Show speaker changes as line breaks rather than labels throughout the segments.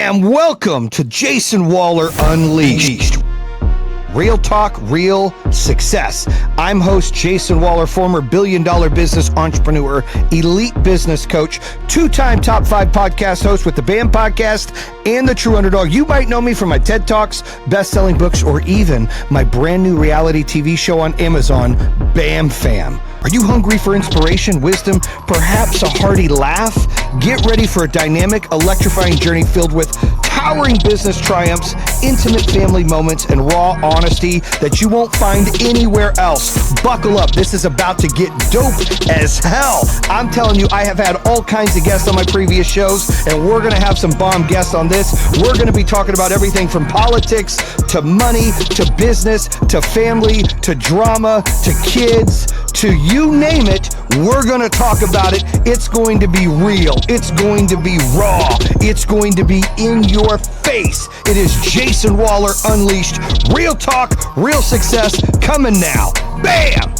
Bam! Welcome to Jayson Waller Unleashed. Real talk, real success. I'm host Jayson Waller, former billion-dollar business entrepreneur, elite business coach, two-time top 5 podcast host with the BAM podcast and the True Underdog. You might know me from my TED Talks, best-selling books, or even my brand new reality TV show on Amazon, BAM Fam. Are you hungry for inspiration, wisdom, perhaps a hearty laugh? Get ready for a dynamic, electrifying journey filled with towering business triumphs, intimate family moments, and raw honesty that you won't find anywhere else. Buckle up. This is about to get dope as hell. I'm telling you, I have had all kinds of guests on my previous shows, and we're going to have some bomb guests on this. We're going to be talking about everything from politics to money to business to family to drama to kids to you name it. We're going to talk about it. It's going to be real. It's going to be raw. It's going to be in your face. It is Jayson Waller Unleashed. Real talk, real success, coming now. Bam!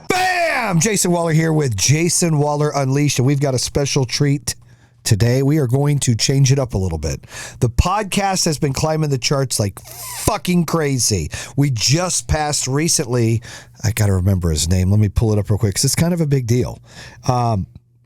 Bam! Jayson Waller here with Jayson Waller Unleashed, and we've got a special treat today. We are going to change it up a little bit. The podcast has been climbing the charts like fucking crazy. We just passed recently, I got to remember his name. Let me pull it up real quick because it's kind of a big deal.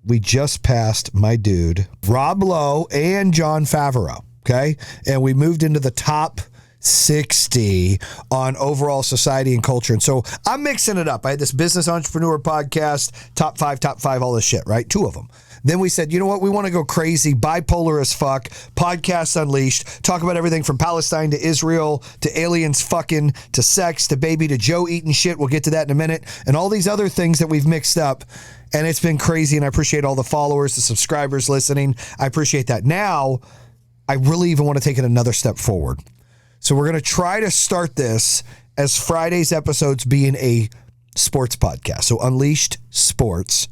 We just passed my dude, Rob Lowe and John Favreau, okay? And we moved into the top 60 on overall society and culture. And so I'm mixing it up. I had this business entrepreneur podcast, top five, all this shit, right? 2 of them. Then we said, you know what? We want to go crazy, bipolar as fuck, podcast unleashed, talk about everything from Palestine to Israel to aliens fucking to sex to baby to Joe eating shit. We'll get to that in a minute. And all these other things that we've mixed up. And it's been crazy. And I appreciate all the followers, the subscribers listening. I appreciate that. Now, I really even want to take it another step forward. So we're going to try to start this as Friday's episodes being a sports podcast. So Unleashed Sports.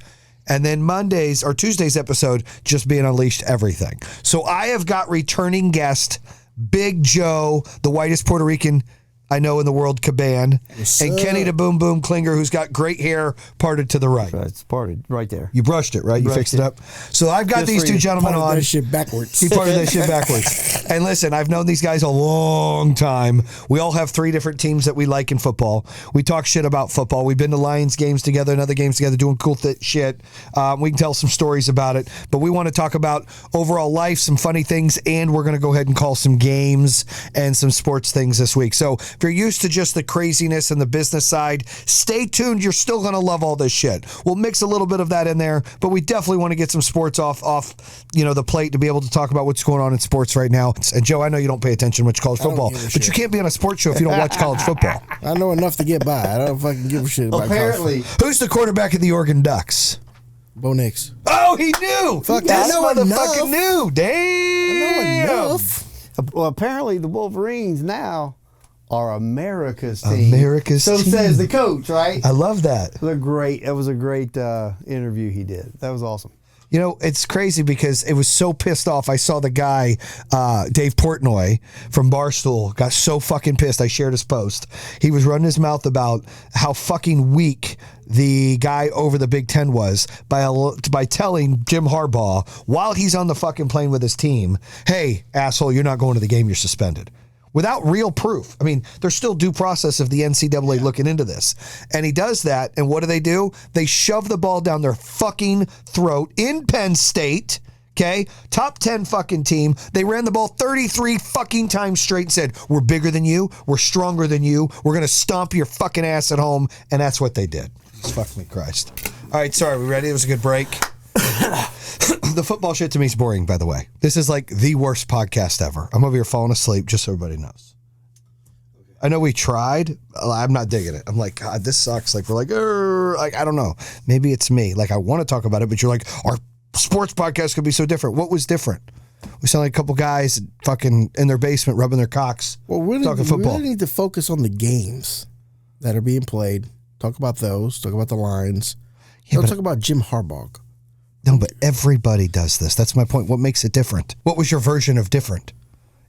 And then Monday's or Tuesday's episode just being Unleashed Everything. So I have got returning guest Big Joe, the whitest Puerto Rican I know in the world, Caban, and Kenny the Boom Boom Klinger, who's got great hair parted to the right.
It's parted right there.
You brushed it, right? You fixed it up. So I've got these two gentlemen on.
That shit backwards.
He parted that shit backwards. And listen, I've known these guys a long time. We all have 3 different teams that we like in football. We talk shit about football. We've been to Lions games together and other games together doing cool shit. We can tell some stories about it. But we want to talk about overall life, some funny things, and we're going to go ahead and call some games and some sports things this week. So if you're used to just the craziness and the business side, stay tuned. You're still going to love all this shit. We'll mix a little bit of that in there, but we definitely want to get some sports off the plate to be able to talk about what's going on in sports right now. And Joe, I know you don't pay attention much to college football, but you can't be on a sports show if you don't watch college football.
I know enough to get by. I don't fucking give a shit about
Apparently.
Who's the quarterback of the Oregon Ducks?
Bo Nix.
Oh, he knew.
Fuck,
this
I know
motherfucker
enough.
knew. Damn.
I know enough.
Well, apparently the Wolverines now are America's team.
America's
so
team.
says the coach, right?
I love that.
It was a great interview he did. That was awesome.
You know, it's crazy because it was so pissed off. I saw the guy, Dave Portnoy from Barstool, got so fucking pissed. I shared his post. He was running his mouth about how fucking weak the guy over the Big Ten was by telling Jim Harbaugh while he's on the fucking plane with his team, hey, asshole, you're not going to the game, you're suspended. Without real proof. I mean, there's still due process of the NCAA looking into this. And he does that, and what do? They shove the ball down their fucking throat in Penn State, okay? Top 10 fucking team. They ran the ball 33 fucking times straight and said, we're bigger than you, we're stronger than you, we're going to stomp your fucking ass at home, and that's what they did. Fuck me, Christ. All right, sorry, we ready? It was a good break. The football shit to me is boring, by the way. This is like the worst podcast ever. I'm over here falling asleep, just so everybody knows. I know we tried. I'm not digging it. I'm like, God, this sucks. Like, we're like, I don't know. Maybe it's me. Like, I want to talk about it, but you're like, our sports podcast could be so different. What was different? We sound like a couple guys fucking in their basement rubbing their cocks, talking football.
We really need to focus on the games that are being played. Talk about those. Talk about the lines. Don't talk about Jim Harbaugh.
No, but everybody does this. That's my point. What makes it different? What was your version of different?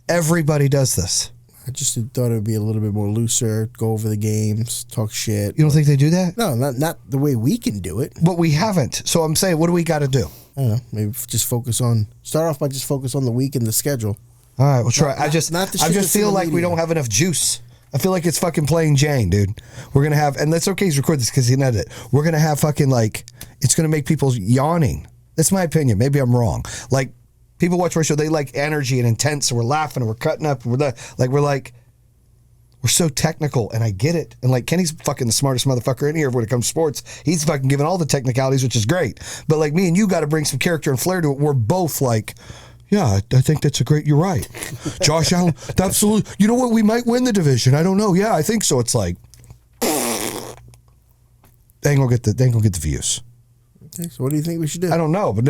Everybody does this.
I just thought it would be a little bit more looser, go over the games, talk shit.
You don't think they do that?
No, not the way we can do it.
But we haven't. So I'm saying, what do we got to do?
I don't know. Maybe start off by just focus on the week and the schedule.
All right, we'll try. I
not
just
the shit
feel
that's in the
like we
media.
don't have enough juice. I feel like it's fucking plain Jane, dude. We're gonna have, and that's okay. He's record this because he can edit it. We're gonna have fucking like it's gonna make people yawning. That's my opinion. Maybe I'm wrong. Like people watch our show, they like energy and intense. And we're laughing and we're cutting up. And we're so technical, and I get it. And like Kenny's fucking the smartest motherfucker in here when it comes to sports. He's fucking giving all the technicalities, which is great. But like me and you got to bring some character and flair to it. We're both like. Yeah, I think that's you're right. Josh Allen, absolutely. You know what? We might win the division. I don't know. Yeah, I think so. It's like, they ain't gonna get the views.
Okay, so what do you think we should do?
I don't know, but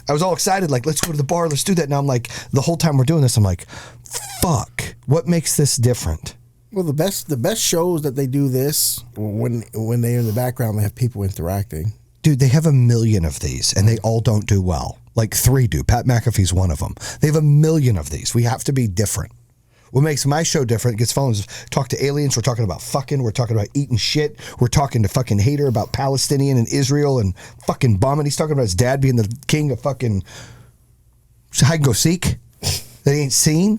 I was all excited. Like, let's go to the bar. Let's do that. Now I'm like, the whole time we're doing this, I'm like, fuck. What makes this different?
Well, the best shows that they do this when they're in the background, they have people interacting.
Dude, they have 1 million of these, and they all don't do well. Like 3 do. Pat McAfee's one of them. They have 1 million of these. We have to be different. What makes my show different, gets phones, talk to aliens, we're talking about fucking, we're talking about eating shit, we're talking to fucking Hater about Palestinian and Israel and fucking bombing. He's talking about his dad being the king of fucking hide and go seek that he ain't seen.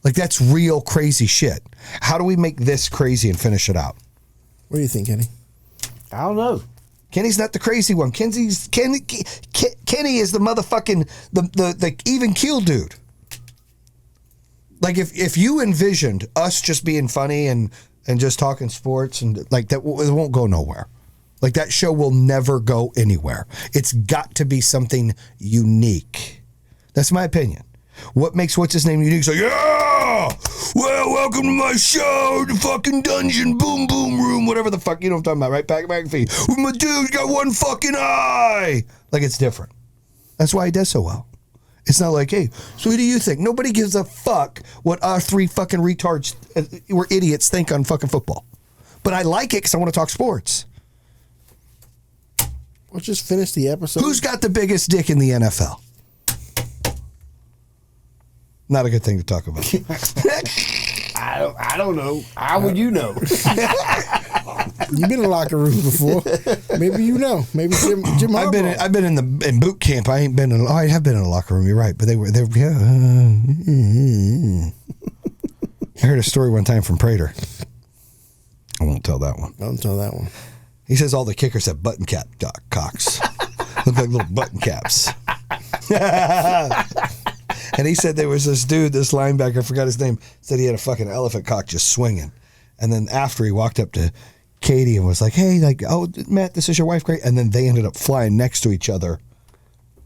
Like that's real crazy shit. How do we make this crazy and finish it out?
What do you think, Kenny?
I don't know.
Kenny's not the crazy one. Kenny is the motherfucking the even keel dude. Like if you envisioned us just being funny and just talking sports and like that, it won't go nowhere. Like that show will never go anywhere. It's got to be something unique. That's my opinion. What makes what's his name unique? So yeah, well, welcome to my show, the fucking dungeon, boom boom room, whatever the fuck you know what I'm talking about, right? Pat McAfee. My dude's got one fucking eye. Like it's different. That's why he does so well. It's not like, hey, so who do you think? Nobody gives a fuck what our 3 fucking retards, we're idiots, think on fucking football. But I like it because I want to talk sports.
Let's just finish the episode.
Who's got the biggest dick in the NFL? Not a good thing to talk about.
I don't know. How would you know?
You've been in locker rooms before. Maybe you know. Maybe Jim Harbaugh.
I've been in boot camp. I ain't been in. Oh, I have been in a locker room. You're right, but they were. Yeah. I heard a story one time from Prater. I won't tell that one.
Don't tell that one.
He says all the kickers have button cap cocks. Look like little button caps. And he said there was this dude, this linebacker, I forgot his name, said he had a fucking elephant cock just swinging. And then after he walked up to Katie and was like, hey, like, oh, Matt, this is your wife, great. And then they ended up flying next to each other.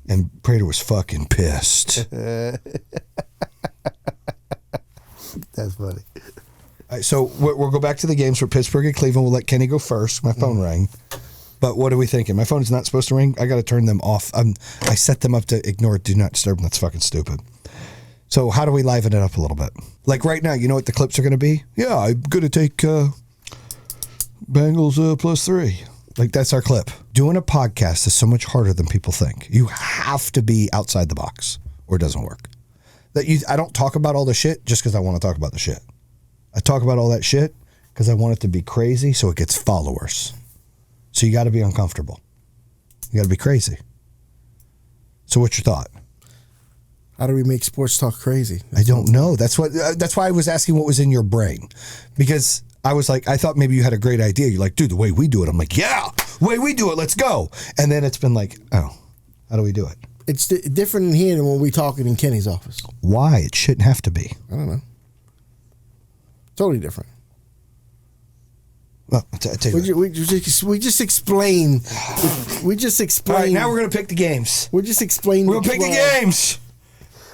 And Prater was fucking pissed.
That's funny.
All right, so we'll go back to the games for Pittsburgh and Cleveland. We'll let Kenny go first. My phone rang. But what are we thinking? My phone is not supposed to ring. I got to turn them off. I set them up to ignore do not disturb them. That's fucking stupid. So how do we liven it up a little bit? Like right now, you know what the clips are going to be? Yeah, I'm going to take Bengals +3. Like that's our clip. Doing a podcast is so much harder than people think. You have to be outside the box or it doesn't work. I don't talk about all the shit just because I want to talk about the shit. I talk about all that shit because I want it to be crazy so it gets followers. So you got to be uncomfortable. You got to be crazy. So what's your thought?
How do we make sports talk crazy?
I don't know. That's why I was asking what was in your brain. Because I was like, I thought maybe you had a great idea. You're like, dude, the way we do it. I'm like, yeah, the way we do it, let's go. And then it's been like, oh, how do we do it?
It's different in here than when we talking in Kenny's office.
Why? It shouldn't have to be.
I don't know. Totally different.
Well, I'll tell you
We just explain. We just explain.
All right, now we're going to pick the games.
We just explain.
We're going to pick the games.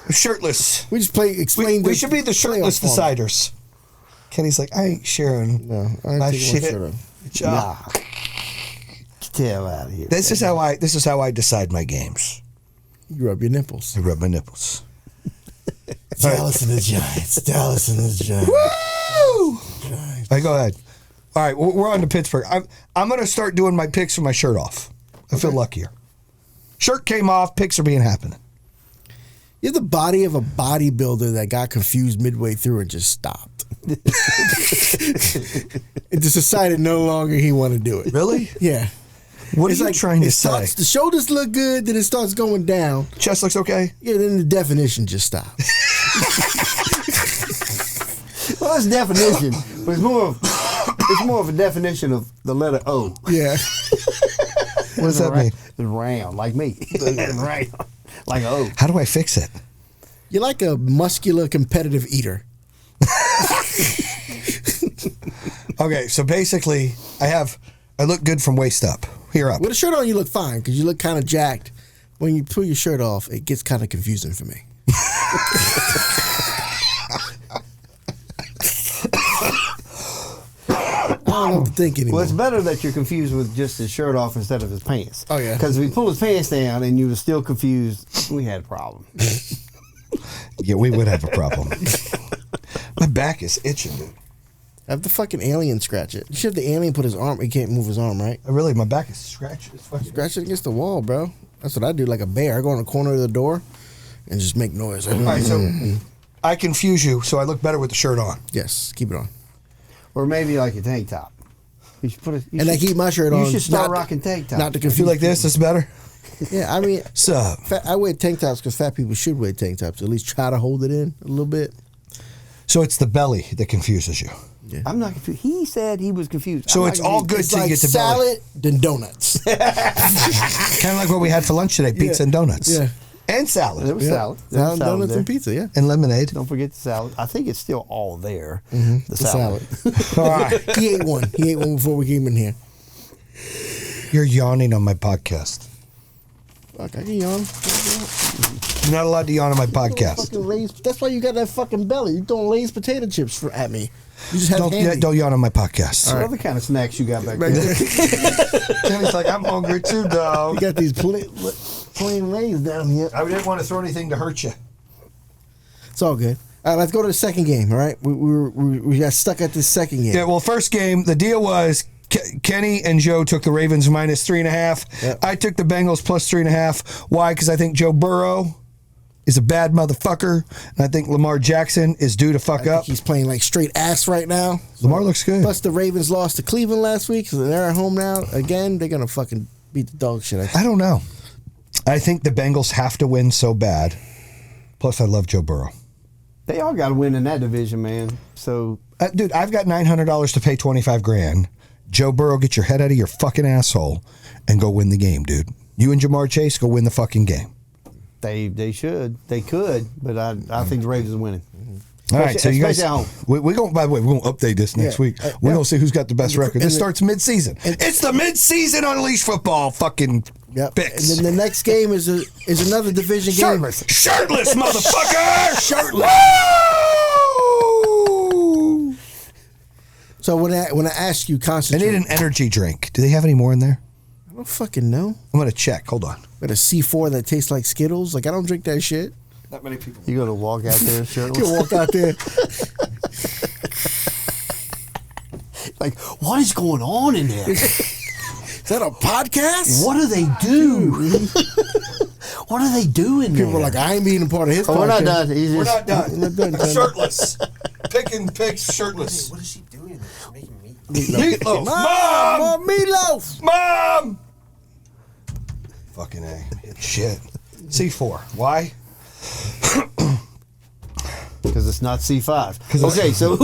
Shirtless.
We just explain.
We should be the shirtless deciders. Kenny's like, I ain't sharing my shit.
Nah. Get the hell out of here.
This is how I decide my games.
You rub your nipples.
I rub my nipples.
Dallas and the Giants. Dallas and the Giants.
Woo! Giants. All right, go ahead. All right, we're on to Pittsburgh. I'm going to start doing my picks with my shirt off. I feel luckier. Shirt came off. Picks are being happening.
You have the body of a bodybuilder that got confused midway through and just stopped. And just decided no longer he wanted to do it.
Really?
Yeah.
What are
It's
you trying to say?
The shoulders look good, then it starts going down.
Chest looks okay?
Yeah, then the definition just stops.
Well, that's definition, but it's more of a definition of the letter O.
Yeah.
What does that mean?
It's round, like me. It's round, like an O.
How do I fix it?
You're like a muscular competitive eater.
Okay, so basically, I look good from waist up. Here up.
With a shirt on, you look fine because you look kind of jacked. When you pull your shirt off, it gets kind of confusing for me. I don't know what to think anymore.
Well, it's better that you're confused with just his shirt off instead of his pants.
Oh, yeah.
Because if he pulled his pants down and you were still confused, we had a problem.
Yeah, we would have a problem. My back is itching, dude.
Have the fucking alien scratch it. You should have the alien put his arm. He can't move his arm, right?
Really, my back is scratched. It's fucking
Scratch it against the wall, bro. That's what I do, like a bear. I go in the corner of the door and just make noise.
All right, so I confuse you, so I look better with the shirt on.
Yes, keep it on.
Or maybe like a tank top. You should put
And I keep my shirt on.
You should start
not-
rocking tank tops.
Not to
If
confuse
you like this, it's better.
Yeah, I mean,
Sup?
I wear tank tops because fat people should wear tank tops. At least try to hold it in a little bit.
So it's the belly that confuses you.
I'm not confused. He said he was confused.
So
I'm
it's
not
all
confused.
good
It's
till you
like
get to belly.
salad, then donuts.
Kind of like what we had for lunch today, pizza and donuts.
Yeah.
And salad.
There was salad. There was
Salad, donuts,
there.
and pizza, yeah.
And lemonade.
Don't forget the salad. I think it's still all there.
The salad.
All right.
He ate one. He ate one before we came in here.
You're yawning on my podcast.
Fuck, I can yawn.
You're not allowed to yawn on my podcast.
Fucking Lay's, that's why you got that fucking belly. You throwing Lay's potato chips at me. You just have
Don't yawn on my podcast.
What other kind of snacks you got back there?
Kenny's like, I'm hungry too,
You
dog.
got these plain Lay's down here.
I didn't want to throw anything to hurt you.
It's all good. All right, let's go to the second game. All right, we got stuck at this second game.
Yeah, well, first game, the deal was Kenny and Joe took the Ravens -3.5.
Yep.
I took the Bengals +3.5. Why? Because I think Joe Burrow is a bad motherfucker, and I think Lamar Jackson is due to fuck up.
He's playing like straight ass right now.
Lamar looks good.
Plus, the Ravens lost to Cleveland last week, so they're at home now. Again, they're gonna fucking beat the dog shit.
I don't know. I think the Bengals have to win so bad. Plus, I love Joe Burrow.
They all got to win in that division, man. So
Dude, I've got $900 to pay $25,000. Joe Burrow, get your head out of your fucking asshole and go win the game, dude. You and Jamar Chase go win the fucking game.
they should. They could, but I think the Ravens are winning.
All right, so you guys,
Especially at home.
we going. By the way, we're going to update this next
Yeah,
week. We're going to see who's got the best record. This
and
starts mid-season. It's the mid-season Unleashed Football fucking
Yep.
picks.
And then the next game is another division game.
Shirtless, motherfucker!
Shirtless.
Woo!
So when I ask you
I
concentrate,
need an energy drink. Do they have any more in there?
I don't fucking know.
I'm going to check. Hold on.
But a C4 that tastes like Skittles, like I don't drink that shit.
Not many people.
You going to walk out there shirtless?
You walk out there.
Like, what is going on in there?
Is that a podcast?
What do they do? What are they doing there?
People are like, I ain't being a part of his podcast.
we're not done.
We're not done.
We're not done, Tony.
Shirtless. Picking picks shirtless.
What is she doing? She's making meat.
Meatloaf.
Mom!
Mom!
More meatloaf!
Mom! Fucking A. Shit. C4. Why?
Because it's not C5. Okay, so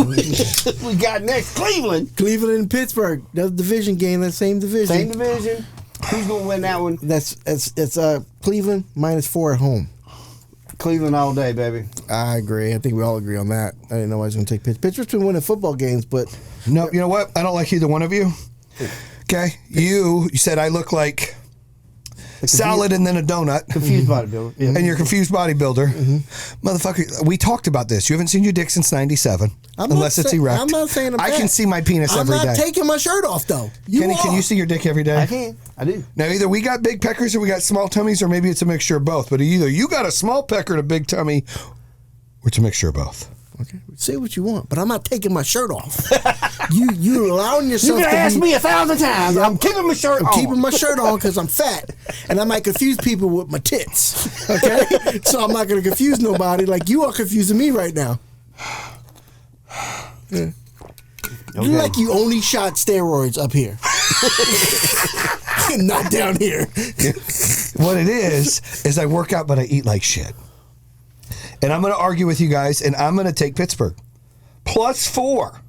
we got next Cleveland.
Cleveland and Pittsburgh. That's division game, that same division.
Same division. Who's going to win that one?
It's Cleveland -4 at home.
Cleveland all day, baby.
I agree. I think we all agree on that. I didn't know I was going to take Pittsburgh. Pittsburgh's been winning football games, but
No, you know what? I don't like either one of you. Okay? You said I look like salad and then a donut.
Confused bodybuilder. Yeah.
And you're a confused bodybuilder. Motherfucker, we talked about this. You haven't seen your dick since 97.
I'm
unless
not
it's
say-
erect.
I'm not saying I'm
I can
fat.
see my penis every
I'm
day.
not taking my shirt off, though.
Kenny, can you see your dick every day?
I can. I do.
Now, either we got big peckers or we got small tummies, or maybe it's a mixture of both. But either you got a small pecker and a big tummy, or it's a mixture of both.
Okay, say what you want, but I'm not taking my shirt off. You're allowing
You
yourself
can
to
ask
be,
me 1,000 times. I'm keeping my shirt
I'm
on.
keeping my shirt on because I'm fat, and I might confuse people with my tits. Okay, so I'm not going to confuse nobody like you are confusing me right now. Yeah. You like you only shot steroids up here. Not down here.
What it is I work out, but I eat like shit. And I'm going to argue with you guys, and I'm going to take Pittsburgh. +4.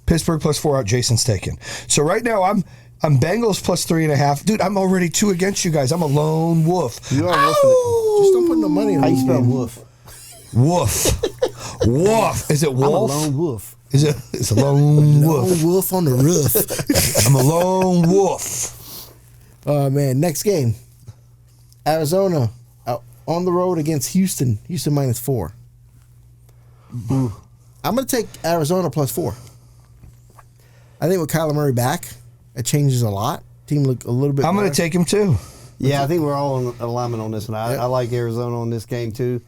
Pittsburgh +4 out, Jason's taken. So right now, I'm Bengals +3.5. Dude, I'm already 2 against you guys. I'm a lone wolf.
You are wolfing it.
Just don't put no money on
How you
this
spell
game.
wolf?
Wolf. Wolf. Is it wolf?
I'm a lone wolf.
It's a lone wolf.
Lone wolf on the roof.
I'm a lone wolf.
Oh, man. Next game. Arizona on the road against Houston. Houston -4. I'm going to take Arizona +4. I think with Kyler Murray back, it changes a lot. Team look a little bit
I'm going
better.
to take him too.
Yeah, I think we're all in alignment on this one. I like Arizona on this game too.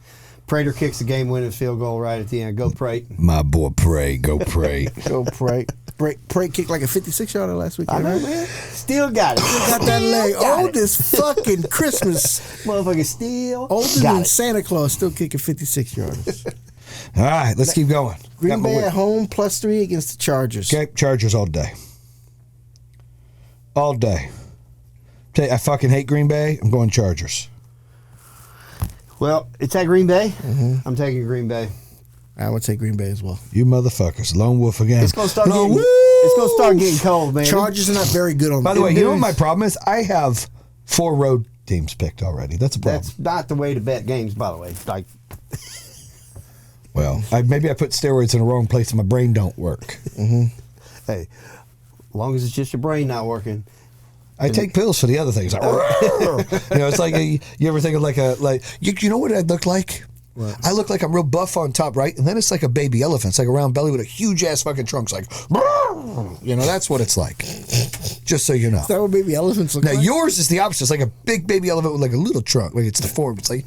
Prater kicks the game-winning field goal right at the end. Go Prate.
My boy Pray. Go Pray.
Go Pray. Pray kicked like a 56-yarder last week.
I know,
right?
man. Still got it.
Got that leg.
Got it.
Oldest fucking Christmas.
Motherfucker still
Older
got
than
it.
Santa Claus, still kicking 56-yarders.
All right, let's keep going.
Green
Got my
Bay
win.
at home +3 against the Chargers.
Okay, Chargers all day. All day. I fucking hate Green Bay. I'm going Chargers.
Well, it's at Green Bay. I'm taking Green Bay.
I would take Green Bay as well.
You motherfuckers. Lone wolf again.
It's gonna start
Lone
getting.
wolf.
It's gonna start getting cold, man.
Chargers are not very good on.
By the way, you know what my problem is? I have 4 road teams picked already. That's a problem.
That's not the way to bet games, by the way. Like,
Well, maybe I put steroids in the wrong place and my brain don't work.
hey, as long as it's just your brain not working.
I take pills for the other things. Like, it's like you ever think of like you know what I look like?
What?
I look like I'm real buff on top, right? And then it's like a baby elephant. It's like a round belly with a huge ass fucking trunk. It's like, that's what it's like. Just so you know.
Is that what baby elephants look
Now
like?
yours is the opposite. It's like a big baby elephant with like a little trunk. Like it's deformed. It's like,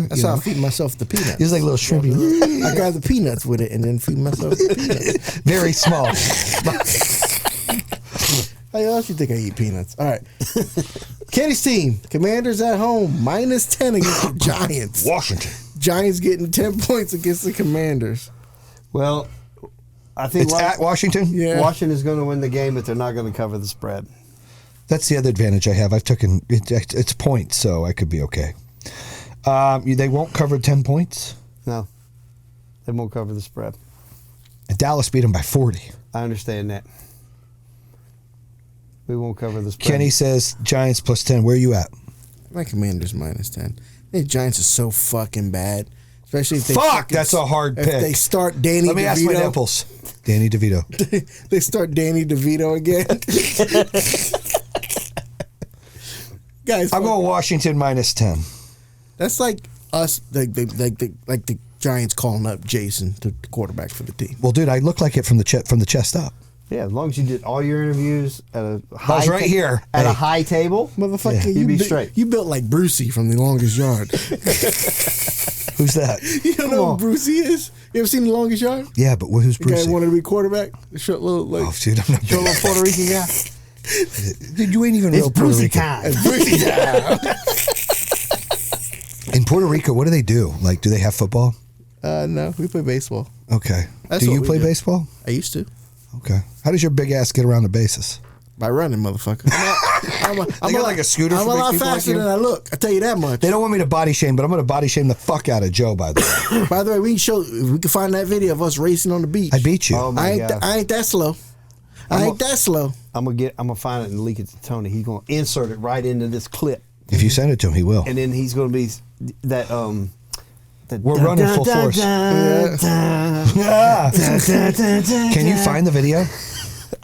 That's how I feed myself the peanuts.
it's like a little shrimpy.
I grab the peanuts with it and then feed myself the peanuts.
Very small.
How else you think I eat peanuts? All right. Kenny's team, Commanders at home, -10 against the Giants.
Washington.
Giants getting 10 points against the Commanders.
Well, I think
It's at Washington?
Yeah.
Washington's going to win the game, but they're not going to cover the spread.
That's the other advantage I have. I've taken it's points, so I could be okay. They won't cover 10 points.
No, they won't cover the spread.
Dallas beat them by 40.
I understand that. We won't cover the spread.
Kenny says Giants +10. Where are you at?
My Commanders -10. The Giants are so fucking bad. Especially if they
That's a hard
if
pick.
they start Danny
Let me ask my
DeVito.
nipples. Danny DeVito.
They start Danny DeVito again. Guys,
I'm going Washington -10.
that's like us, like the Giants calling up Jayson, the quarterback for the team.
Well, dude, I look like it from the chest up.
Yeah, as long as you did all your interviews at a high
was right here.
at a
Hey.
high table,
Motherfucker,
you'd be straight.
You built like Brucey from The Longest Yard.
Who's that?
You don't know who Brucey is? You ever seen The Longest Yard?
Yeah, but who's
The guy
Bruce?
who wanted to be quarterback? The short little, like,
Oh, dude, I'm not.
your little Puerto Rican guy.
Dude, you ain't even
It's
real Puerto
Brucey
Rican.
time.
Brucey time.
In Puerto Rico, what do they do? Like, do they have football?
No, we play baseball.
Okay.
That's
do
what
you
we
play
do.
baseball?
I used to.
Okay. How does your big ass get around the bases?
By running, motherfucker. I'm
got like a scooter
I'm
for
a
big
lot
people like
faster
you?
than I look. I tell you that much.
They don't want me to body shame, but I'm going to body shame the fuck out of Joe, by the way.
By the way, we can find that video of us racing on the beach.
I beat you.
Oh, my God.
I ain't that slow. I ain't that slow.
I'm gonna find it and leak it to Tony. He's gonna insert it right into this clip,
If you send it to him, he will.
and then he's gonna be that
We're running full force. Can you find the video?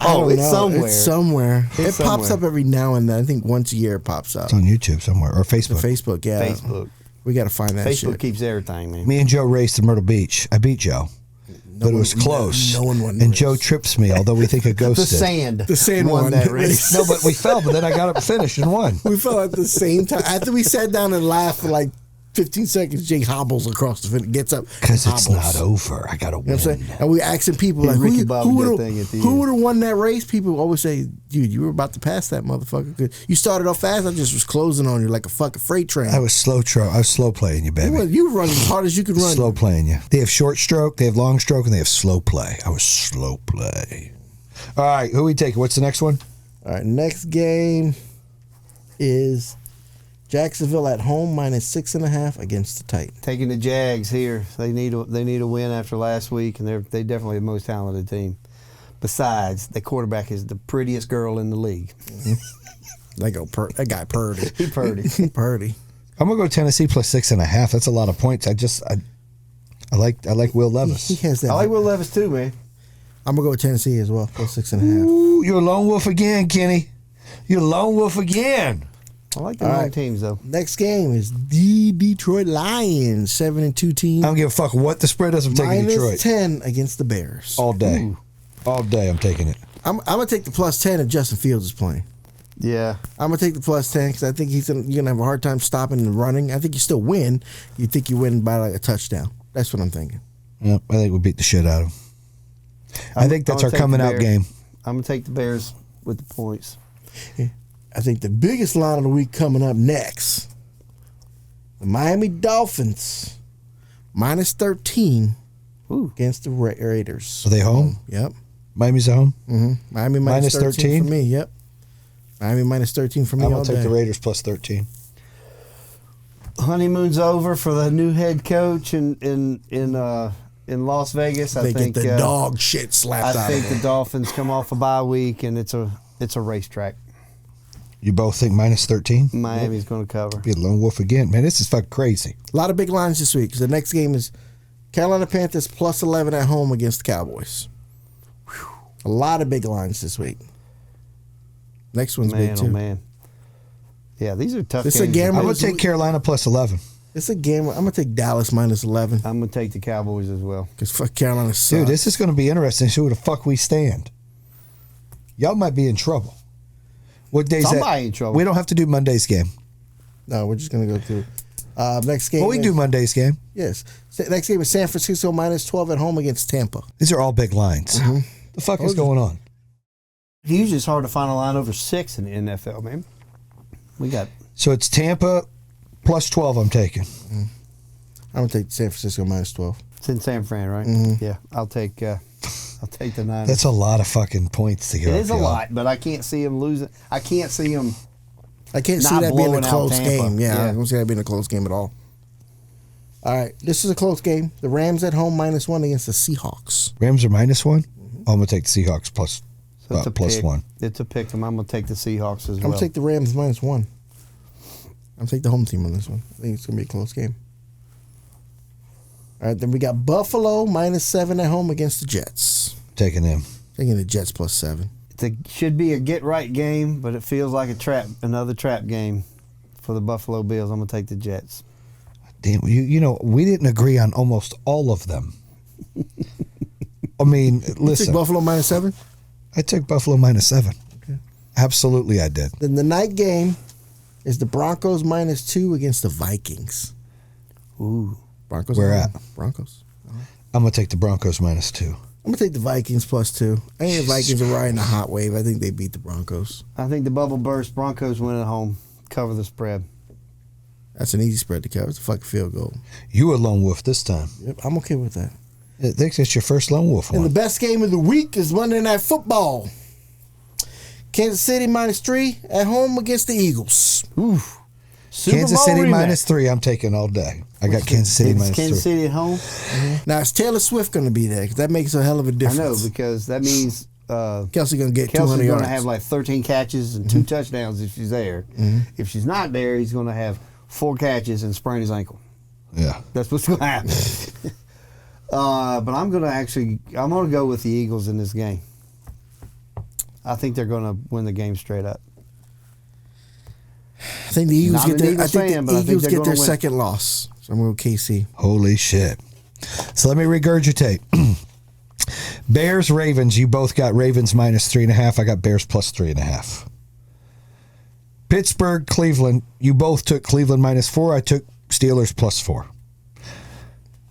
Oh, it's
No,
somewhere.
It's somewhere.
It's
It pops
somewhere.
up every now and then. I think once a year it pops up.
It's on YouTube somewhere or
The
Facebook.
Facebook, yeah.
Facebook.
We got to find that
Facebook
shit.
keeps everything, man.
Me and Joe raced in Myrtle Beach. I beat Joe, but it was close.
no one won the
And
race.
Joe trips me, although we think a ghost
The
did.
sand.
The sand
won
won.
that race.
No, but we fell. But then I got up and finished and won.
We fell at the same time. After we sat down and laughed for like 15 seconds, Jake hobbles across the finish, gets up.
Because it's
hobbles.
not over. I gotta
You know
win.
what I'm saying? And we asking people, like,
Ricky
who
Bobby that
would
thing at the
have
end.
won that race? People always say, dude, you were about to pass that motherfucker. 'Cause you started off fast. I just was closing on you like a fucking freight train.
I was slow playing you, baby.
You were running as hard as you could run.
Slow playing you. They have short stroke, they have long stroke, and they have slow play. I was slow play. All right, who we taking? What's the next one?
All right, next game is Jacksonville at home -6.5 against the Titans.
Taking the Jags here. They need a win after last week, and they definitely the most talented team. Besides, the quarterback is the prettiest girl in the league.
That guy Purdy.
He Purdy.
Purdy.
I'm gonna go Tennessee plus 6.5. That's a lot of points. I like Will Levis.
He has that.
I like Will Levis too, man.
I'm gonna go with Tennessee as well. Plus 6.5.
Ooh, you're a lone wolf again, Kenny. You're a lone wolf again.
I like the long teams though.
Next game is the Detroit Lions, 7-2 team.
I don't give a fuck what the spread is. I'm taking Detroit.
-10 against the Bears.
All day.
Ooh.
All day I'm taking it.
I'm gonna take the +10 if Justin Fields is playing.
Yeah.
I'm gonna take the +10 because I think you're gonna have a hard time stopping the running. I think you still win. You think you win by like a touchdown. That's what I'm thinking.
Yep, I think we beat the shit out of them. I think that's our coming out game.
I'm gonna take the Bears with the points.
I think the biggest line of the week coming up next. The Miami Dolphins -13 against the Raiders.
Are they home?
Yep.
Miami's at home?
Miami
Minus
-13
13?
for me. Yep. Miami -13 for me.
I'm
all
going to take
day.
the Raiders plus 13.
Honeymoon's over for the new head coach in Las Vegas.
They get the dog shit slapped out
I think
of
the
them.
Dolphins come off a bye week, and it's a racetrack.
You both think minus 13?
Miami's going to cover.
Be a lone wolf again. Man, this is fucking crazy.
A lot of big lines this week because the next game is Carolina Panthers +11 at home against the Cowboys. Whew. A lot of big lines this week. Next one's big too.
Oh man. Yeah, these are tough
This is a
games.
gamble.
I'm going to take Carolina plus 11.
It's a game. I'm gonna take Dallas -11
I'm going to take the Cowboys as well.
because fuck Carolina sucks.
Dude, this is going to be interesting. See where the fuck we stand. Y'all might be in trouble. What day's
Somebody
that?
in trouble.
We don't have to do Monday's game.
No, we're just gonna go through. Next game.
Well, we can do Monday's game.
Yes. Next game is San Francisco -12 at home against Tampa.
These are all big lines. The fuck is going on?
Usually it's hard to find a line over 6 in the NFL, man. We got
So it's Tampa plus 12 I'm taking.
I'm gonna take San Francisco -12.
it's in San Fran, right? Yeah, I'll take the Niners.
That's a lot of fucking points to get
It
up,
is a
y'all.
lot, but I can't see them losing. I can't see them.
I can't see
Not
that being a
blowing out
close
Tampa.
game. Yeah,
Yeah.
I don't see that being a close game at all. All right, this is a close game. The Rams at home -1 against the Seahawks.
Rams are -1. Oh, I'm going to take the Seahawks plus
So it's a
plus
pick.
1.
It's a pick 'em. I'm going to take the Seahawks as
I'm
well.
gonna take the Rams -1. I'm gonna take the home team on this one. I think it's gonna be a close game. All right, then we got Buffalo -7 at home against the Jets.
Taking them.
Taking the Jets +7.
Should be a get-right game, but it feels like another trap game for the Buffalo Bills. I'm going to take the Jets.
Damn, you know, we didn't agree on almost all of them. I mean,
You
listen.
took Buffalo -7.
I took Buffalo -7.
Okay.
Absolutely, I did.
Then the night game is the Broncos -2 against the Vikings.
Ooh.
Broncos.
Where
home.
at?
Broncos.
I'm going to take the Broncos -2.
I'm gonna take the Vikings +2. I think the Vikings are riding a hot wave. I think they beat the Broncos.
I think the bubble burst. Broncos win at home. Cover the spread.
That's an easy spread to cover. It's a fucking field goal.
You a lone wolf this time.
Yep, I'm okay with that.
I think that's your first lone wolf
And the
one.
best game of the week is Monday Night Football. Kansas City -3 at home against the Eagles.
Ooh. Super
Kansas
Bowl
City
rematch.
-3 I'm taking all day. I got Kansas City
It's
-3.
Kansas City at home.
Now, is Taylor Swift going to be there? Because that makes a hell of a
I
difference.
know, because that means
Kelsey going to get 200
Kelsey's going
yards.
to have like 13 catches and 2 touchdowns if she's there. If she's not there, he's going to have 4 catches and sprain his ankle.
Yeah.
That's what's going to happen. But I'm going to go with the Eagles in this game. I think they're going to win the game straight up.
I think the Eagles
Not
get
an
their,
Eagles fan, but I think
Eagles
they're
get
gonna
their
win.
second loss. So I'm going to go KC.
Holy shit. So let me regurgitate. Bears, Ravens. You both got Ravens -3.5. I got Bears +3.5. Pittsburgh, Cleveland. You both took Cleveland -4. I took Steelers +4.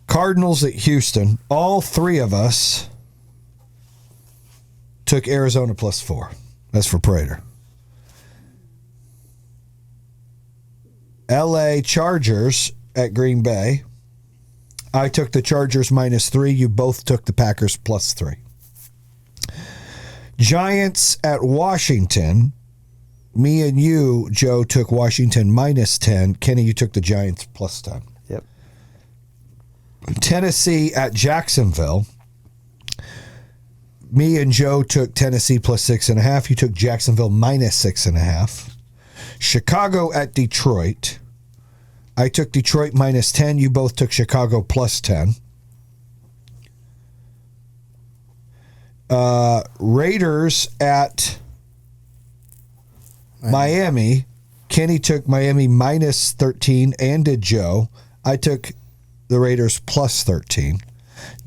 Cardinals at Houston. All three of us took Arizona +4. That's for Prater. LA Chargers at Green Bay. I took the Chargers -3. You both took the Packers +3. Giants at Washington. Me and you, Joe, took Washington minus 10. Kenny, you took the Giants plus 10.
Yep.
Tennessee at Jacksonville. Me and Joe took Tennessee plus 6.5. You took Jacksonville minus 6.5. Chicago at Detroit. I took Detroit minus 10. You both took Chicago plus 10. Raiders at Miami. Kenny took Miami minus 13, and did Joe. I took the Raiders plus 13.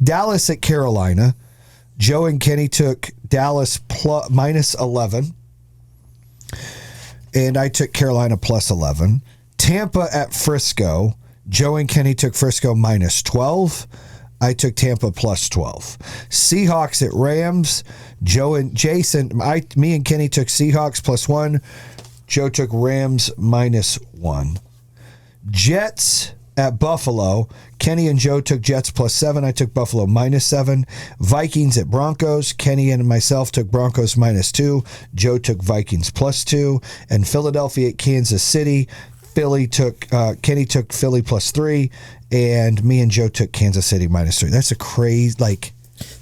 Dallas at Carolina. Joe and Kenny took Dallas minus 11. And I took Carolina plus 11. Tampa at Frisco. Joe and Kenny took Frisco minus 12. I took Tampa plus 12. Seahawks at Rams. Joe and Jayson, me and Kenny took Seahawks plus 1. Joe took Rams minus 1. Jets at Buffalo. Kenny and Joe took Jets plus 7. I took Buffalo minus 7. Vikings at Broncos. Kenny and myself took Broncos minus 2. Joe took Vikings plus 2. And Philadelphia at Kansas City. Kenny took Philly plus 3. And me and Joe took Kansas City minus 3. That's a crazy,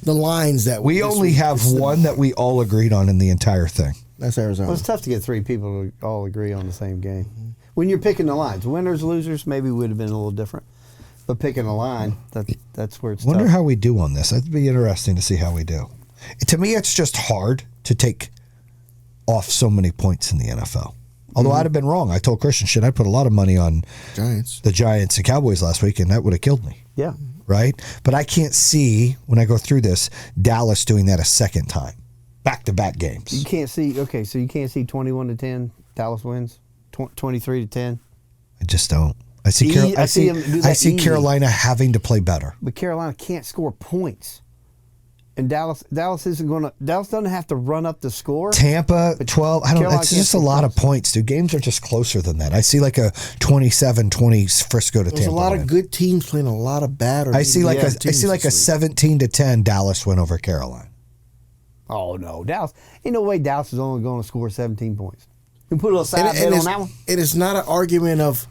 the lines that
we only have one that we all agreed on in the entire thing.
That's Arizona.
Well, it's tough to get three people to all agree on the same game. When you're picking the lines, winners, losers, maybe would have been a little different. But picking a line, that's where it's
Wonder
tough.
how we do on this. That'd be interesting to see how we do. To me, it's just hard to take off so many points in the NFL. Although I'd have been wrong. I told Christian, I put a lot of money on the Giants and Cowboys last week, and that would have killed me.
Yeah.
Right? But I can't see, when I go through this, Dallas doing that a second time. Back-to-back games.
You can't see, so you can't see 21-10, Dallas wins, 23-10.
I just don't. I see Carolina having to play better.
But Carolina can't score points. And Dallas doesn't have to run up the score.
Tampa, 12. I don't know. It's just a lot of points, dude. Games are just closer than that. I see like a 27-20 Frisco to Tampa.
There's a lot of good teams playing a lot of bad.
I see like a 17-10 Dallas win over Carolina.
Oh no, Dallas! Ain't no way Dallas is only going to score 17 points. You can put a little side bet on that one.
It is not an argument of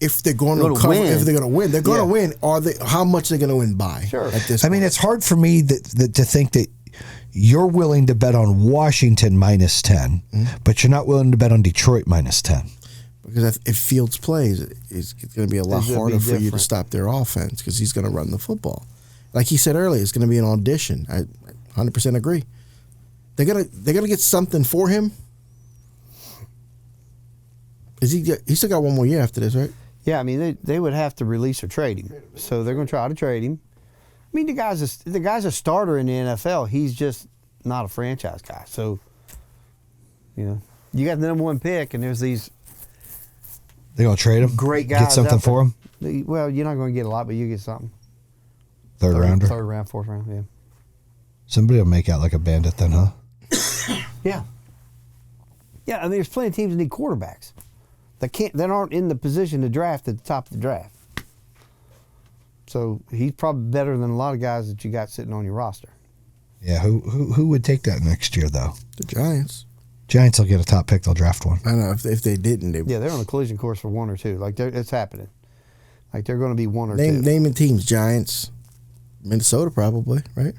if they're going to cover, if they're going to win. They're going to win. How much they're going to win by?
Sure.
At this point.
It's hard for me to think that you're willing to bet on Washington minus 10, but you're not willing to bet on Detroit minus 10.
Because if Fields plays, it's going to be a lot harder for you to stop their offense because he's going to run the football. Like he said earlier, it's going to be an audition. I 100% agree. They're gonna get something for him. He still got one more year after this, right?
Yeah, they would have to release or trade him. So they're going to try to trade him. The guy's a starter in the NFL. He's just not a franchise guy. So, you got the number one pick, and there's these.
They're going to trade him?
Great guys.
Get something for him?
Well, you're not going to get a lot, but you get something.
Third rounder?
Third round, fourth round, yeah.
Somebody will make out like a bandit then, huh?
Yeah. Yeah, there's plenty of teams that need quarterbacks that aren't in the position to draft at the top of the draft. So he's probably better than a lot of guys that you got sitting on your roster.
Yeah, who would take that next year though?
The Giants.
Giants will get a top pick. They'll draft one.
I know if they didn't,
they're on a collision course for one or two. It's happening. They're going to be one or two.
Naming teams: Giants, Minnesota, probably, right?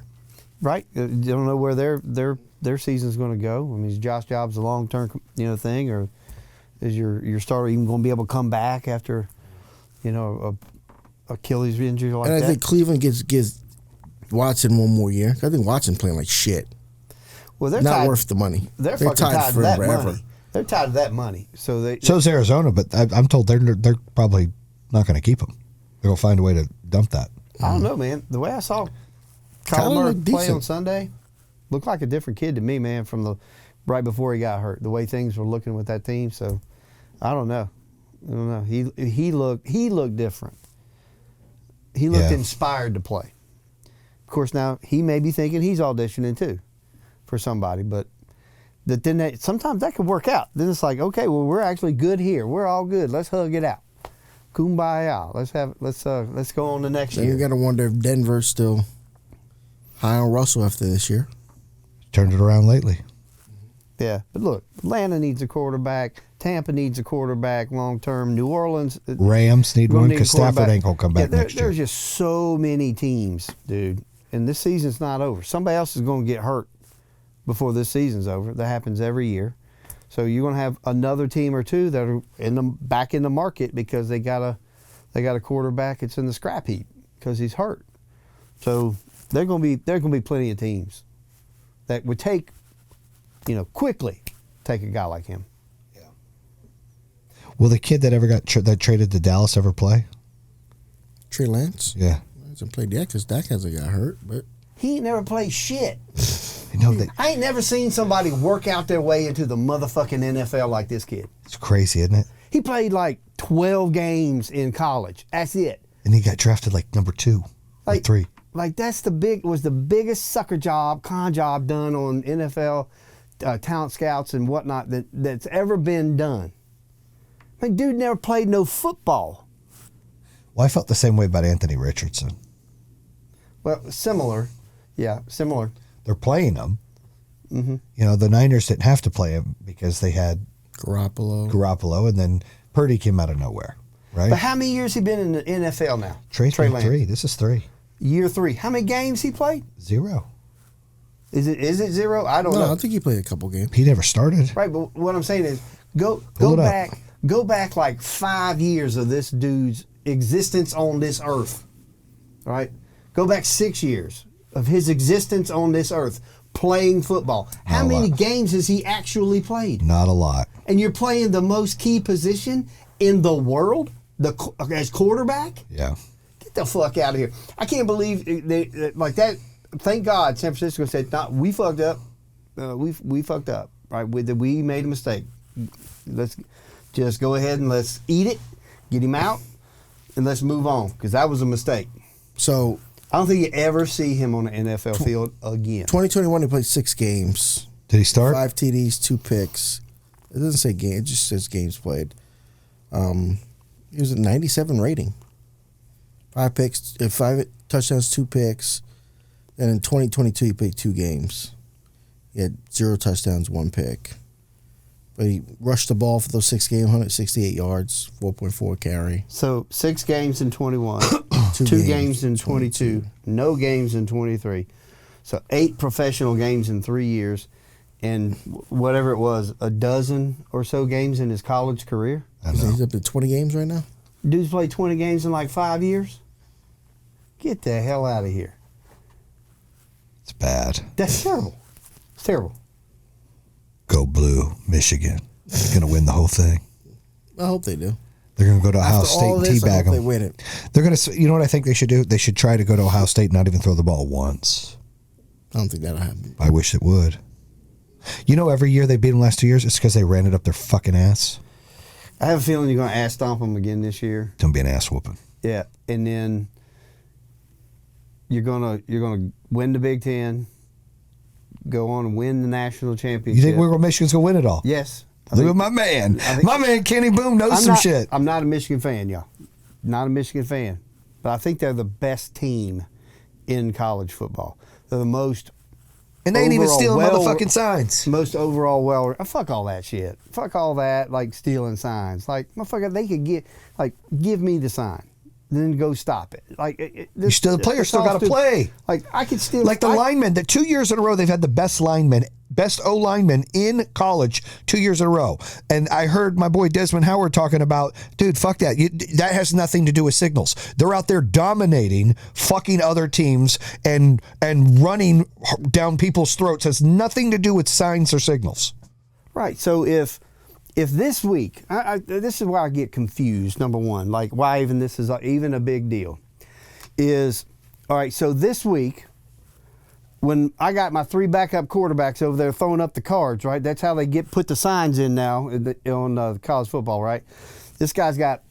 Right. You don't know where their season's going to go. Is Josh Jacobs a long-term thing, or is your starter even going to be able to come back after a Achilles injury like that?
And I think Cleveland gives Watson one more year. I think Watson playing like shit.
Well, they're
not
tied,
worth the money.
They're fucking tied to that money. They're tied to that money. So's
Arizona, but I'm told they're probably not going to keep him. They're going to find a way to dump that.
I don't know, man. The way I saw Kyler play on Sunday looked like a different kid to me, man, from right before he got hurt. The way things were looking with that team. So I don't know. He looked different. He looked inspired to play. Of course, now he may be thinking he's auditioning too for somebody, but sometimes that could work out. Then it's like, okay, well, we're actually good here. We're all good. Let's hug it out. Kumbaya. Let's go on to next year.
You got to wonder if Denver's still high on Russell after this year.
turned it around lately.
Yeah, but look, Atlanta needs a quarterback. Tampa needs a quarterback long term. New Orleans.
Rams need
gonna
one
need a
because Stafford
quarterback.
ain't going to come back next year.
There's just so many teams, dude. And this season's not over. Somebody else is going to get hurt before this season's over. That happens every year. So you're going to have another team or two that are back in the market because they got a quarterback that's in the scrap heap because he's hurt. So there going to be plenty of teams that would take, quickly take a guy like him.
Yeah. Will the kid that ever got that traded to Dallas ever play?
Trey Lance?
Yeah.
He hasn't played yet because Dak hasn't got hurt, but
He ain't never played shit.
I
ain't never seen somebody work out their way into the motherfucking NFL like this kid.
It's crazy, isn't it?
He played like 12 games in college. That's it.
And he got drafted like number 2 or 3.
Like that's was the biggest sucker job, con job done on NFL talent scouts and whatnot that's ever been done. Like, dude never played no football.
Well, I felt the same way about Anthony Richardson.
Well, similar. Yeah, similar.
They're playing him.
Mm-hmm.
The Niners didn't have to play him because they had
Garoppolo,
and then Purdy came out of nowhere, right?
But how many years he been in the NFL now?
Trey
Lance.
3. This is 3.
Year 3. How many games he played?
0.
Is it 0? I don't know.
I think he played a couple games.
He never started.
Right, but what I'm saying is go
Pull it
back like 5 years of this dude's existence on this earth. Right? Go back 6 years of his existence on this earth playing football. How
Not a
many
lot.
games has he actually played?
Not a lot.
And you're playing the most key position in the world as quarterback?
Yeah.
Get the fuck out of here. I can't believe they like that. Thank God San Francisco said, "No, we fucked up. We fucked up. Right? We made a mistake. Let's just go ahead and let's eat it, get him out, and let's move on because that was a mistake."
So
I don't think you ever see him on the NFL field again.
2021, he played 6 games.
Did he start?
5 TDs, 2 picks. It doesn't say game. It just says games played. He was at 97 rating. 5 picks, 5 touchdowns, 2 picks. And in 2022, he played 2 games. He had 0 touchdowns, 1 pick. But he rushed the ball for those 6 games, 168 yards, 4.4 carry.
So 6 games in 21,
2
2 games in 22, no games in 23. So 8 professional games in 3 years, and whatever it was, a dozen or so games in his college career.
He's up to 20 games right now?
Dude's played 20 games in like 5 years. Get the hell out of here.
It's bad.
That's terrible. It's terrible.
Go Blue, Michigan. They're going to win the whole thing.
I hope they do.
They're going to go to Ohio
After
State
all
and
this, I
teabag
hope they
them.
win it.
They're going to. You know what I think they should do? They should try to go to Ohio State and not even throw the ball once.
I don't think that'll happen.
I wish it would. Every year they beat them last 2 years, it's because they ran it up their fucking ass.
I have a feeling you're going to ass stomp them again this year.
It's going to be an ass whooping.
Yeah, and then you're gonna win the Big Ten, go on and win the national championship.
You think Michigan's going to win it all?
Yes.
Look at my man. My man Kenny Boom knows some shit.
I'm not a Michigan fan, y'all. Not a Michigan fan. But I think they're the best team in college football. They're the most
And they ain't even
overall
stealing
well-
motherfucking signs.
most overall fuck all that shit. Fuck all that, like stealing signs. Like, motherfucker, they could give me the sign. Then go stop it. Like
The players still got to play.
Like I could still
Like the linemen, that 2 years in a row they've had the best O linemen in college 2 years in a row. And I heard my boy Desmond Howard talking about, dude, fuck that. That has nothing to do with signals. They're out there dominating fucking other teams and running down people's throats. Has nothing to do with signs or signals.
Right. So if this week, this is where I get confused. Number one, like why even this is even a big deal, is all right. So this week, when I got my 3 backup quarterbacks over there throwing up the cards, right? That's how they put the signs in now on college football, right? This guy's got,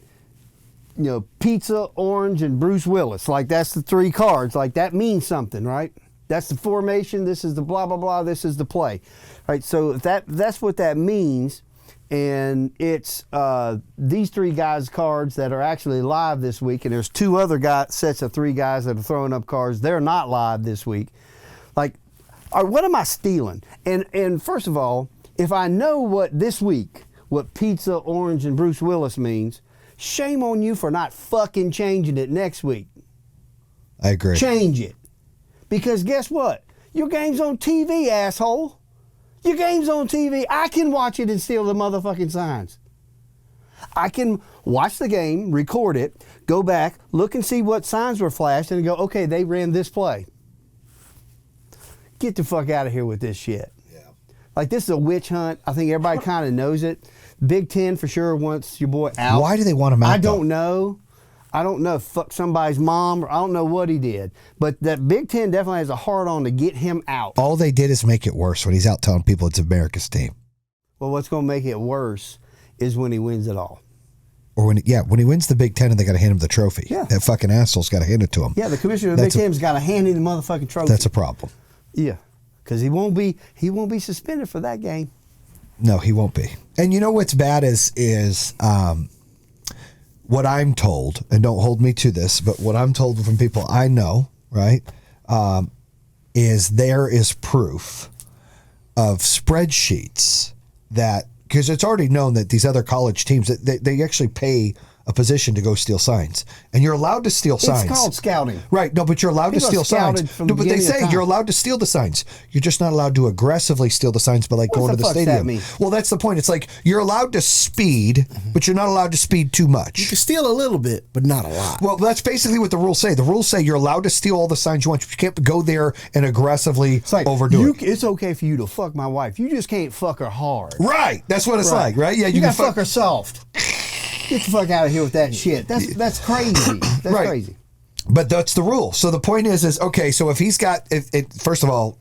pizza, orange, and Bruce Willis. Like that's the 3 cards. Like that means something, right? That's the formation. This is the blah blah blah. This is the play, right? So if that's what that means. And it's these 3 guys' cards that are actually live this week, and there's 2 other sets of 3 guys that are throwing up cards. They're not live this week. Like, All right, what am I stealing? And first of all, if I know what this week, what pizza, orange, and Bruce Willis means, shame on you for not fucking changing it next week.
I agree.
Change it. Because guess what? Your game's on TV, asshole. Your game's on TV. I can watch it and steal the motherfucking signs. I can watch the game, record it, go back, look and see what signs were flashed, and go, okay, they ran this play. Get the fuck out of here with this shit.
Yeah.
Like, this is a witch hunt. I think everybody kind of knows it. Big Ten for sure wants your boy out.
Why do they want him out?
I don't know. I don't know. Fuck somebody's mom, or I don't know what he did. But that Big Ten definitely has a hard on to get him out.
All they did is make it worse when he's out telling people it's America's team.
Well, what's going to make it worse is when he wins it all.
Or when he wins the Big Ten and they got to hand him the trophy.
Yeah.
That fucking asshole's got to hand it to him.
Yeah, the commissioner of the Big Ten's got to hand him the motherfucking trophy.
That's a problem.
Yeah, because he won't be suspended for that game.
No, he won't be. And you know what's bad is what I'm told, and don't hold me to this, but what I'm told from people I know, right, is there is proof of spreadsheets that, because it's already known that these other college teams, that they actually pay a position to go steal signs, and you're allowed to steal signs.
It's called scouting.
Right, no, but you're allowed to steal signs. No, but they say you're allowed to steal the signs. You're just not allowed to aggressively steal the signs by going to the stadium. Well, that's the point. It's like you're allowed to speed, but you're not allowed to speed too much.
You can steal a little bit, but not a lot.
Well, that's basically what the rules say. The rules say you're allowed to steal all the signs you want. You can't go there and aggressively overdo it.
It's okay for you to fuck my wife. You just can't fuck her hard.
Right. That's what it's like, right? Yeah,
you got to fuck her soft. Get the fuck out of here with that shit. That's crazy. That's
right.
Crazy.
But that's the rule. So the point is okay, so if he's got, first of all,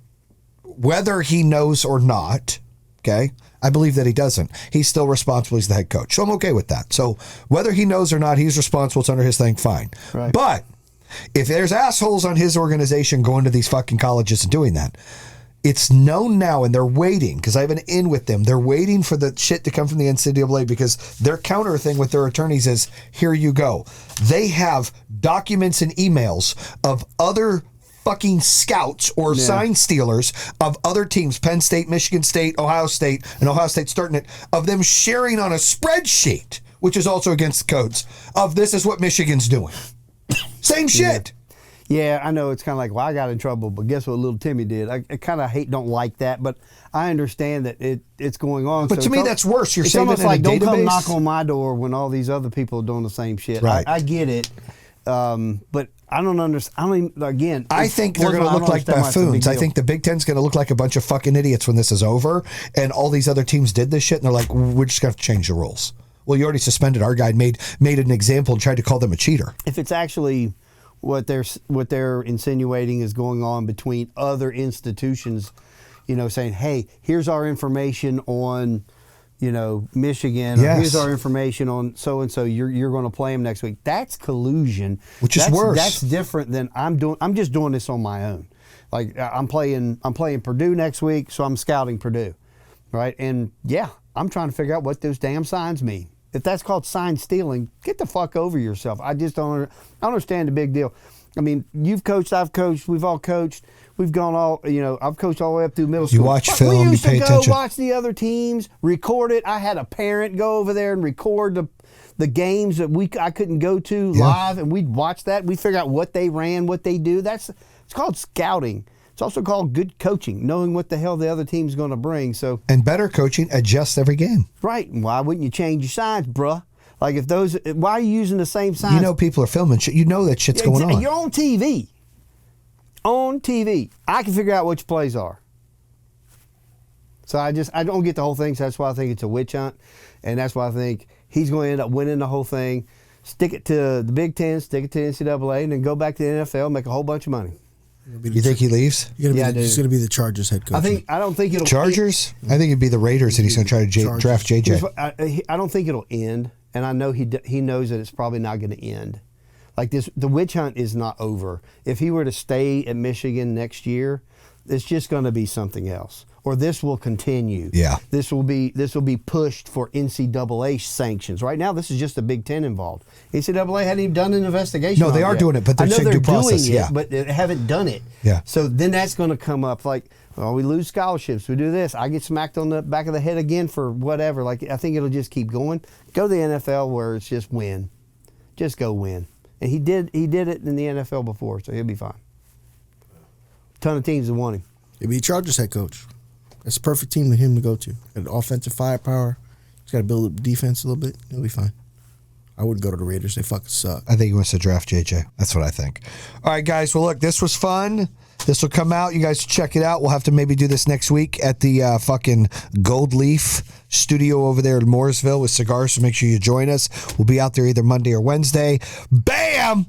whether he knows or not, okay, I believe that he doesn't. He's still responsible. He's the head coach. So I'm okay with that. So whether he knows or not, he's responsible. It's under his thing, fine.
Right.
But if there's assholes on his organization going to these fucking colleges and doing that, it's known now, and they're waiting, because I have an in with them. They're waiting for the shit to come from the NCAA, because their counter thing with their attorneys is, here you go. They have documents and emails of other fucking scouts or sign stealers of other teams, Penn State, Michigan State, Ohio State, and Ohio State starting it, of them sharing on a spreadsheet, which is also against the codes, of this is what Michigan's doing. Same shit.
Yeah, I know. It's kind of like, well, I got in trouble, but guess what little Timmy did? I kind of don't like that, but I understand that it's going on.
But to me, that's worse. You're saving it in
like,
a
don't
database.
come knock on my door when all these other people are doing the same shit.
Right.
I get it, but I don't understand. I mean, again,
I think they're going to look like buffoons. I think the Big Ten's going to look like a bunch of fucking idiots when this is over, and all these other teams did this shit, and they're like, we're just going to have to change the rules. Well, you already suspended our guy, made an example, and tried to call them a cheater.
If it's actually what they're insinuating is going on between other institutions, saying, hey, here's our information on, Michigan, or here's our information on so and so, you're going to play them next week. That's collusion,
which is worse.
That's different than I'm just doing this on my own. Like, I'm playing Purdue next week, so I'm scouting Purdue, right? And yeah, I'm trying to figure out what those damn signs mean. If that's called sign stealing, get the fuck over yourself. I just don't understand the big deal. I mean, you've coached, I've coached, we've all coached. We've gone all, I've coached all the way up through middle school.
You watch film, you pay attention.
We used to go watch the other teams, record it. I had a parent go over there and record the games that I couldn't go to live, and we'd watch that. We'd figure out what they ran, what they do. It's called scouting. It's also called good coaching, knowing what the hell the other team's going to bring.
And better coaching adjusts every game.
Right. And why wouldn't you change your signs, bruh? Like, why are you using the same signs?
People are filming shit. You know that shit's going on.
You're on TV. On TV. I can figure out which plays are. So I don't get the whole thing. So that's why I think it's a witch hunt. And that's why I think he's going to end up winning the whole thing. Stick it to the Big Ten, stick it to NCAA, and then go back to the NFL, make a whole bunch of money.
You think he leaves?
He's going to be the Chargers head coach.
I don't think it'll
Chargers? I think it'd be the Raiders, and he's going to try to draft JJ.
I don't think it'll end, and I know he knows that it's probably not going to end. Like this, the witch hunt is not over. If he were to stay at Michigan next year, it's just going to be something else, or this will continue.
Yeah,
this will be pushed for NCAA sanctions. Right now, this is just the Big Ten involved. NCAA hadn't even done an investigation.
No, they are doing it, but they're saying due process.
But they haven't done it.
Yeah.
So then that's going to come up. Like, Well, we lose scholarships. We do this. I get smacked on the back of the head again for whatever. Like, I think it'll just keep going. Go to the NFL where it's just win. Just go win. And he did it in the NFL before, so he'll be fine. Ton of teams have won him.
He'll be Chargers head coach. That's a perfect team for him to go to. Got offensive firepower. He's got to build up defense a little bit. He'll be fine. I wouldn't go to the Raiders. They fucking suck.
I think he wants to draft JJ. That's what I think. All right, guys. Well, look, this was fun. This will come out. You guys check it out. We'll have to maybe do this next week at the fucking Gold Leaf studio over there in Mooresville with cigars, so make sure you join us. We'll be out there either Monday or Wednesday. Bam!